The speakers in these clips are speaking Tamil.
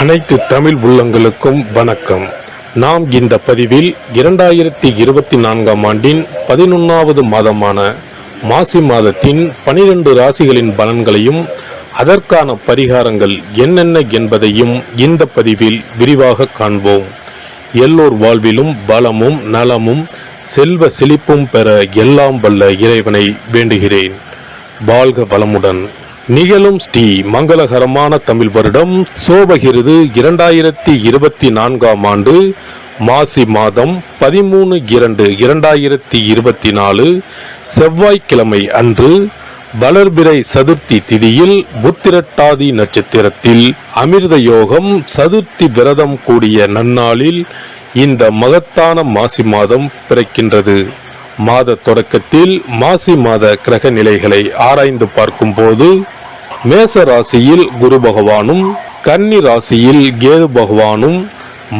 அனைத்து தமிழ் உள்ளங்களுக்கும் வணக்கம். நாம் இந்த பதிவில் 2024ஆம் ஆண்டின் 11வது மாதமான மாசி மாதத்தின் 12 ராசிகளின் பலன்களையும் அதற்கான பரிகாரங்கள் என்னென்ன என்பதையும் இந்த பதிவில் விரிவாக காண்போம். எல்லோர் வாழ்விலும் பலமும் நலமும் செல்வ செழிப்பும் பெற எல்லாம் வல்ல இறைவனை வேண்டுகிறேன். வாழ்க வளமுடன். நிகழும் ஸ்ரீ மங்களகரமான தமிழ் வருடம் சோபகிருது 2024ஆம் ஆண்டு மாசி மாதம் 13/2/2024 செவ்வாய்க்கிழமை அன்று வளர்பிறை சதுர்த்தி திதியில் புத்திரட்டாதி நட்சத்திரத்தில் அமிர்த யோகம் சதுர்த்தி விரதம் கூடிய நன்னாளில் இந்த மகத்தான மாசி மாதம் பிறக்கின்றது. மாத தொடக்கத்தில் மாசி மாத கிரக நிலைகளை ஆராய்ந்து பார்க்கும்போது மேச ராசியில் குரு பகவானும், கன்னி ராசியில் கேது பகவானும்,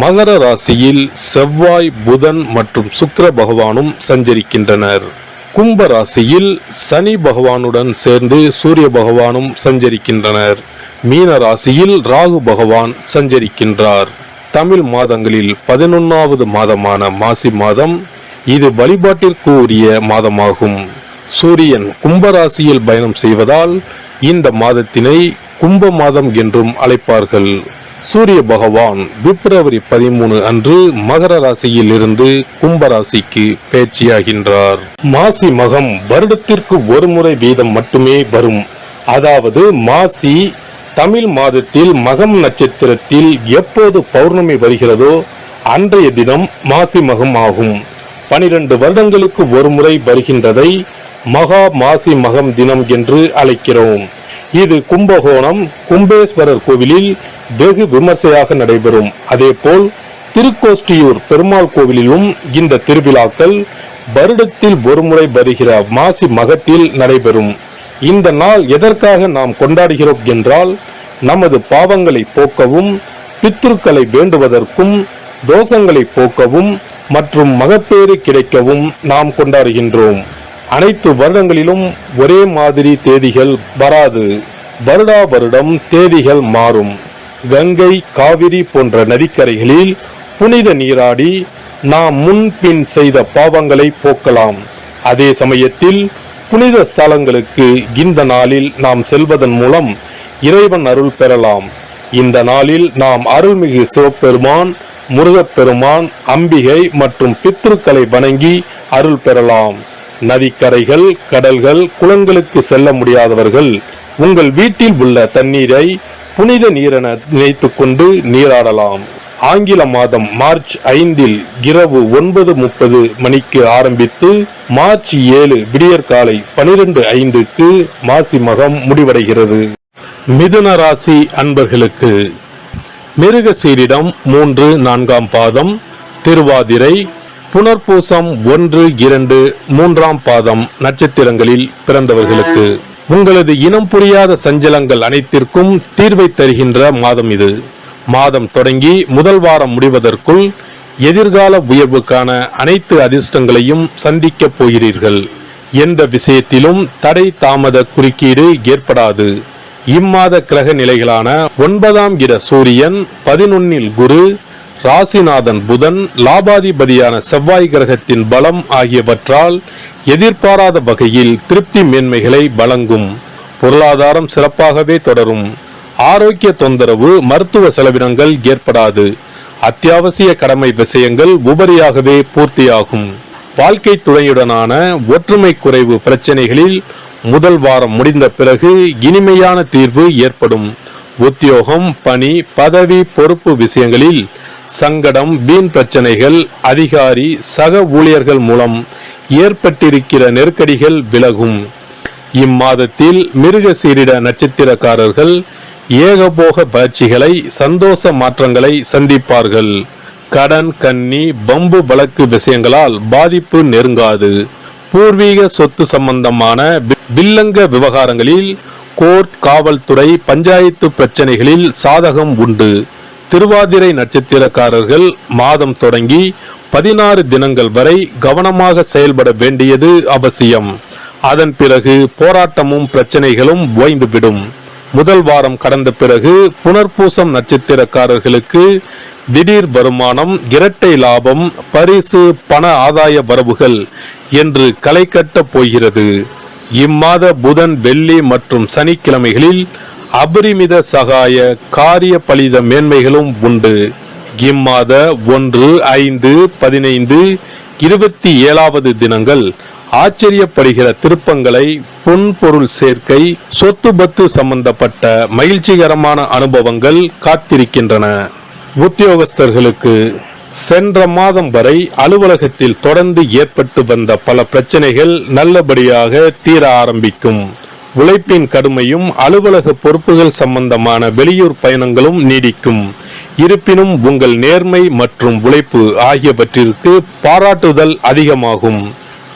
மகர ராசியில் செவ்வாய், புதன் மற்றும் சுக்கிர பகவானும் சஞ்சரிக்கின்றனர். கும்ப ராசியில் சனி பகவானுடன் சேர்ந்து சூரிய பகவானும் சஞ்சரிக்கின்றனர். மீன ராசியில் ராகு பகவான் சஞ்சரிக்கின்றார். தமிழ் மாதங்களில் 11வது மாதமான மாசி மாதம் இது வழிபாட்டிற்கு உரிய மாதமாகும். சூரியன் கும்பராசியில் பயணம் செய்வதால் இந்த மாதத்தினை கும்ப மாதம் என்றும் அழைப்பார்கள். சூரிய பகவான் பிப்ரவரி 13 அன்று மகர ராசியில் இருந்து கும்பராசிக்கு பயிற்சியாகின்றார். மாசி மகம் வருடத்திற்கு ஒரு முறை வீதம் மட்டுமே வரும். அதாவது மாசி தமிழ் மாதத்தில் மகம் நட்சத்திரத்தில் எப்போது பௌர்ணமி வருகிறதோ அன்றைய தினம் மாசி மகம் ஆகும். 12 வருடங்களுக்கு ஒரு முறை வருகின்றதை மகா மாசி மகம் தினம் என்று அழைக்கிறோம். இது கும்பகோணம் கும்பேஸ்வரர் கோவிலில் வெகு விமர்சையாக நடைபெறும். அதேபோல் திருக்கோஷ்டியூர் பெருமாள் கோவிலிலும் இந்த திருவிழாக்கள் வருடத்தில் ஒரு முறை வருகிற மாசி மகத்தில் நடைபெறும். இந்த நாள் எதற்காக நாம் கொண்டாடுகிறோம் என்றால், நமது பாவங்களை போக்கவும், பித்ருக்களை வேண்டுவதற்கும், தோஷங்களை போக்கவும் மற்றும் மகப்பேறு கிடைக்கவும் நாம் கொண்டாடுகின்றோம். அனைத்து வருடங்களிலும் ஒரே மாதிரி தேதிகள் வராது. வருடா வருடம் தேதிகள் மாறும். கங்கை, காவிரி போன்ற நதிக்கரைகளில் புனித நீராடி நாம் முன்பின் செய்த பாவங்களை போக்கலாம். அதே சமயத்தில் புனித ஸ்தலங்களுக்கு இந்த நாளில் நாம் செல்வதன் மூலம் இறைவன் அருள் பெறலாம். இந்த நாளில் நாம் அருள்மிகு சிவபெருமான், முருகப்பெருமான், அம்பிகை மற்றும் பித்ருக்களை வணங்கி அருள் பெறலாம். நதிக்கரைகள், கடல்கள், குளங்களுக்கு செல்ல முடியாதவர்கள் உங்கள் வீட்டில் உள்ள தண்ணீரை புனித நீரென நினைத்து கொண்டு நீராடலாம். ஆங்கில மாதம் மார்ச் 5 இரவு 9:30 மணிக்கு ஆரம்பித்து மார்ச் 7 விடியற்காலை 12:05 மாசி மகம் முடிவடைகிறது. மிதுன ராசி அன்பர்களுக்கு மிருகசீரிடம் 3, 4ஆம் பாதம், திருவாதிரை, புனர்பூசம் 1, 2, 3ஆம் பாதம் நட்சத்திரங்களில் பிறந்தவர்களுக்கு உங்களது இனம் புரியாத சஞ்சலங்கள் அனைத்திற்கும் தீர்வை தருகின்ற மாதம் இது. மாதம் தொடங்கி முதல் வாரம் முடிவதற்குள் எதிர்கால உயர்வுக்கான அனைத்து அதிர்ஷ்டங்களையும் சந்திக்கப் போகிறீர்கள். எந்த விஷயத்திலும் தடை தாமத குறுக்கீடு ஏற்படாது. இம்மாத கிரக நிலைகளான 9ஆம் இட சூரியன், 11இல் குரு, ராசிநாதன் புதன், லாபாதிபதியான செவ்வாய் கிரகத்தின் பலம் ஆகியவற்றால் எதிர்பாராத வகையில் திருப்தி மேன்மைகளை வழங்கும். பொருளாதாரம் சிறப்பாகவே தொடரும். ஆரோக்கிய தொந்தரவு, மருத்துவ செலவினங்கள் ஏற்படாது. அத்தியாவசிய கடமை விஷயங்கள் உபரியாகவே பூர்த்தியாகும். வாழ்க்கை துணையுடனான ஒற்றுமை குறைவு பிரச்சனைகளில் முதல் வாரம் முடிந்த பிறகு இனிமையான தீர்வு ஏற்படும். உத்தியோகம், பணி, பதவி, பொறுப்பு விஷயங்களில் சங்கடம், வீண் பிரச்சனைகள், அதிகாரி, சக ஊழியர்கள் மூலம் ஏற்பட்டிருக்கிற நெருக்கடிகள் விலகும். இம்மாதத்தில் மிருகசீரிட நட்சத்திரக்காரர்கள் ஏகபோக வளர்ச்சிகளை, சந்தோஷ மாற்றங்களை சந்திப்பார்கள். கடன், கன்னி, பம்பு வழக்கு விஷயங்களால் பாதிப்பு நெருங்காது. பூர்வீக சொத்து சம்பந்தமான வில்லங்க விவகாரங்களில் கோர்ட், காவல்துறை, பஞ்சாயத்து பிரச்சனைகளில் சாதகம் உண்டு. திருவாதிரை நட்சத்திரக்காரர்கள் மாதம் தொடங்கி 16 தினங்கள் வரை கவனமாக செயல்பட வேண்டியது அவசியம். அதன் பிறகு போராட்டமும் பிரச்சனைகளும் ஓய்ந்துவிடும். முதல் வாரம் கடந்த பிறகு புனர்பூசம் நட்சத்திரக்காரர்களுக்கு திடீர் வருமானம், இரட்டை லாபம், பரிசு, பண ஆதாய வரவுகள் என்று களை கட்டப் போகிறது. இம்மாத புதன், வெள்ளி மற்றும் சனிக்கிழமைகளில் அபரிமித சகாய காரிய பலித மேன்மைகளும் உண்டு. இம்மாத 1, 5, 15, 27 தினங்கள் ஆச்சரியப்படுகிற திருப்பங்களை, பொன்பொருள் சேர்க்கை, சொத்து பத்து சம்பந்தப்பட்ட மகிழ்ச்சிகரமான அனுபவங்கள் காத்திருக்கின்றன. உத்தியோகஸ்தர்களுக்கு சென்ற மாதம் வரை அலுவலகத்தில் தொடர்ந்து ஏற்பட்டு வந்த பல பிரச்சனைகள் நல்லபடியாக தீர ஆரம்பிக்கும். உழைப்பின் கடுமையும் அலுவலக பொறுப்புகள் சம்பந்தமான வெளியூர் பயணங்களும் நீடிக்கும். இருப்பினும் உங்கள் நேர்மை மற்றும் உழைப்பு ஆகியவற்றிற்கு பாராட்டுதல் அதிகமாகும்.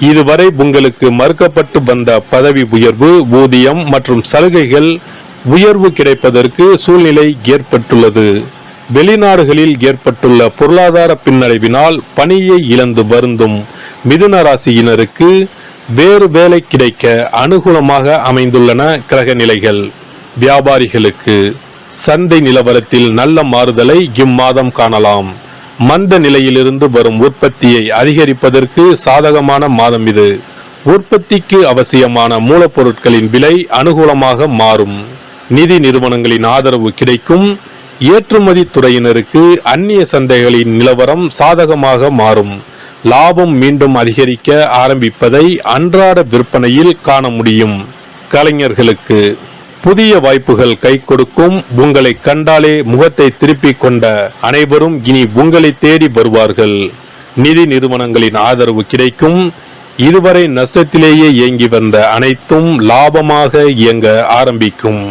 இதுவரை உங்களுக்கு மறுக்கப்பட்டு வந்த பதவி உயர்வு, ஊதியம் மற்றும் சலுகைகள் உயர்வு கிடைப்பதற்கு சூழ்நிலை ஏற்பட்டுள்ளது. வெளிநாடுகளில் ஏற்பட்டுள்ள பொருளாதார பின்னடைவினால் பணியை இழந்து வருந்தும் மிதுன ராசியினருக்கு வேறு வேலை கிடைக்க அனுகூலமாக அமைந்துள்ளன கிரக நிலைகள். வியாபாரிகளுக்கு சந்தை நிலவரத்தில் நல்ல மாறுதலை இம்மாதம் காணலாம். மந்த நிலையிலிருந்து வரும் உற்பத்தியை அதிகரிப்பதற்கு சாதகமான மாதம் இது. உற்பத்திக்கு அவசியமான மூலப்பொருட்களின் விலை அனுகூலமாக மாறும். நிதி நிறுவனங்களின் ஆதரவு கிடைக்கும். ஏற்றுமதி துறையினருக்கு அந்நிய சந்தைகளின் நிலவரம் சாதகமாக மாறும். லாபம் மீண்டும் அதிகரிக்க ஆரம்பிப்பதை அன்றாட விற்பனையில் காண முடியும். கலைஞர்களுக்கு புதிய வாய்ப்புகள் கை கொடுக்கும். உங்களை கண்டாலே முகத்தை திருப்பிக் கொண்ட அனைவரும் இனி உங்களை தேடி வருவார்கள். நிதி நிறுவனங்களின் ஆதரவு கிடைக்கும். இதுவரை நஷ்டத்திலேயே இயங்கி வந்த அனைத்தும் லாபமாக இயங்க ஆரம்பிக்கும்.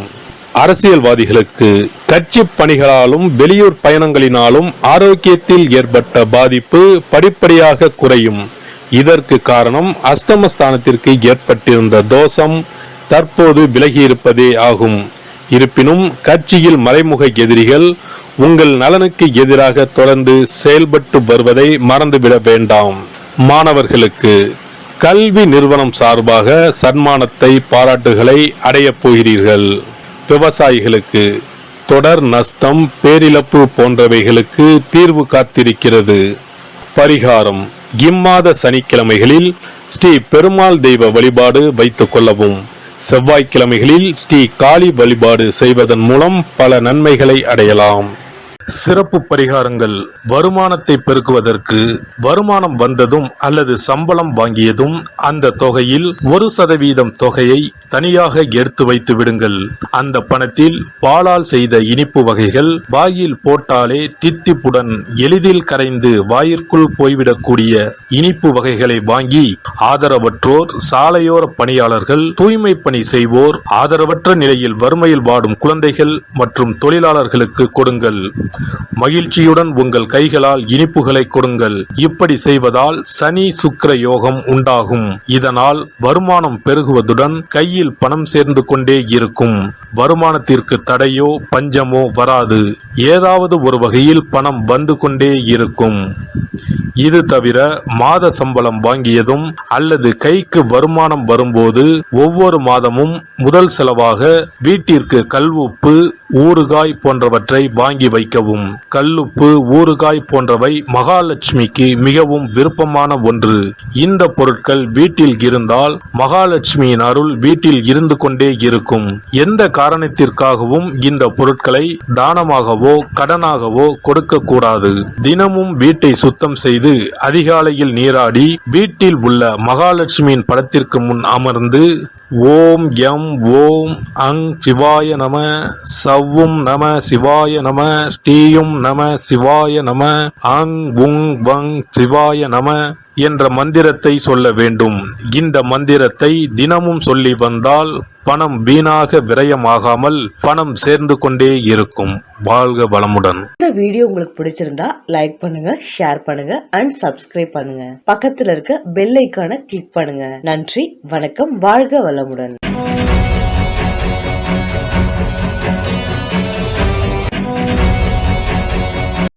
அரசியல்வாதிகளுக்கு கட்சி பணிகளாலும் வெளியூர் பயணங்களினாலும் ஆரோக்கியத்தில் ஏற்பட்ட பாதிப்பு படிப்படியாக குறையும். இதற்கு காரணம் அஷ்டமஸ்தானத்திற்கு ஏற்பட்டிருந்த தோஷம் தற்போது விலகியிருப்பதே ஆகும். இருப்பினும் கட்சியில் மறைமுக எதிரிகள் உங்கள் நலனுக்கு எதிராக தொடர்ந்து செயல்பட்டு வருவதை மறந்துவிட வேண்டாம். மாணவர்களுக்கு கல்வி நிறுவனம் சார்பாக சன்மானத்தை, பாராட்டுகளை அடையப் போகிறீர்கள். விவசாயிகளுக்கு தொடர் நஷ்டம், பேரிழப்பு போன்றவைகளுக்கு தீர்வு காத்திருக்கிறது. பரிகாரம்: இம்மாத சனிக்கிழமைகளில் ஸ்ரீ பெருமாள் தெய்வ வழிபாடு வைத்துக் கொள்ளவும். செவ்வாய்க்கிழமைகளில் ஸ்ரீ காளி வழிபாடு செய்வதன் மூலம் பல நன்மைகளை அடையலாம். சிறப்பு பரிகாரங்கள்: வருமானத்தை பெருக்குவதற்கு வருமானம் வந்ததும் அல்லது சம்பளம் வாங்கியதும் அந்த தொகையில் 1% தொகையை தனியாக எடுத்து வைத்து விடுங்கள். அந்த பணத்தில் பாலால் செய்த இனிப்பு வகைகள், வாயில் போட்டாலே தித்திப்புடன் எளிதில் கரைந்து வாயிற்குள் போய்விடக்கூடிய இனிப்பு வகைகளை வாங்கி ஆதரவற்றோர், சாலையோர பணியாளர்கள், தூய்மை பணி செய்வோர், ஆதரவற்ற நிலையில் வறுமையில் வாடும் குழந்தைகள் மற்றும் தொழிலாளர்களுக்கு கொடுங்கள். மகிழ்ச்சியுடன் உங்கள் கைகளால் இனிப்புகளை கொடுங்கள். இப்படி செய்வதால் சனி சுக்கிர யோகம் உண்டாகும். இதனால் வருமானம் பெருகுவதுடன் கையில் பணம் சேர்ந்து கொண்டே இருக்கும். வருமானத்திற்கு தடையோ பஞ்சமோ வராது. ஏதாவது ஒரு வகையில் பணம் வந்து கொண்டே இருக்கும். இது தவிர மாத சம்பளம் வாங்கியதும் அல்லது கைக்கு வருமானம் வரும்போது ஒவ்வொரு மாதமும் முதல் செலவாக வீட்டிற்கு கல்லுப்பு, ஊறுகாய் போன்றவற்றை வாங்கி வைக்கவும். கல்லுப்பு, ஊறுகாய் போன்றவை மகாலட்சுமிக்கு மிகவும் விருப்பமான ஒன்று. இந்த பொருட்கள் வீட்டில் இருந்தால் மகாலட்சுமியின் அருள் வீட்டில் இருந்து கொண்டே இருக்கும். எந்த காரணத்திற்காகவும் இந்த பொருட்களை தானமாகவோ கடனாகவோ கொடுக்க கூடாது. தினமும் வீட்டை சுத்தம் செய்து அதிகாலையில் நீராடி வீட்டில் உள்ள மகாலட்சுமியின் படத்திற்கு முன் அமர்ந்து ஓம் யம் ஓம் அங் சிவாய நம, சவ்வும் நம சிவாய நம, ஸ்ரீயும் நம சிவாய நம, அங் உங் வங் சிவாய நம என்ற மந்திரத்தை சொல்ல வேண்டும். இந்த மந்திரத்தை தினமும் சொல்லி வந்தால் பணம் வீணாக விரயமாகாமல் பணம் சேர்ந்து கொண்டே இருக்கும். வாழ்க வளமுடன். இந்த வீடியோ உங்களுக்கு பிடிச்சிருந்தா லைக் பண்ணுங்க, ஷேர் பண்ணுங்க அண்ட் சப்ஸ்கிரைப் பண்ணுங்க. பக்கத்துல இருக்க பெல் ஐகானை கிளிக் பண்ணுங்க. நன்றி, வணக்கம், வாழ்க வளமுடன்.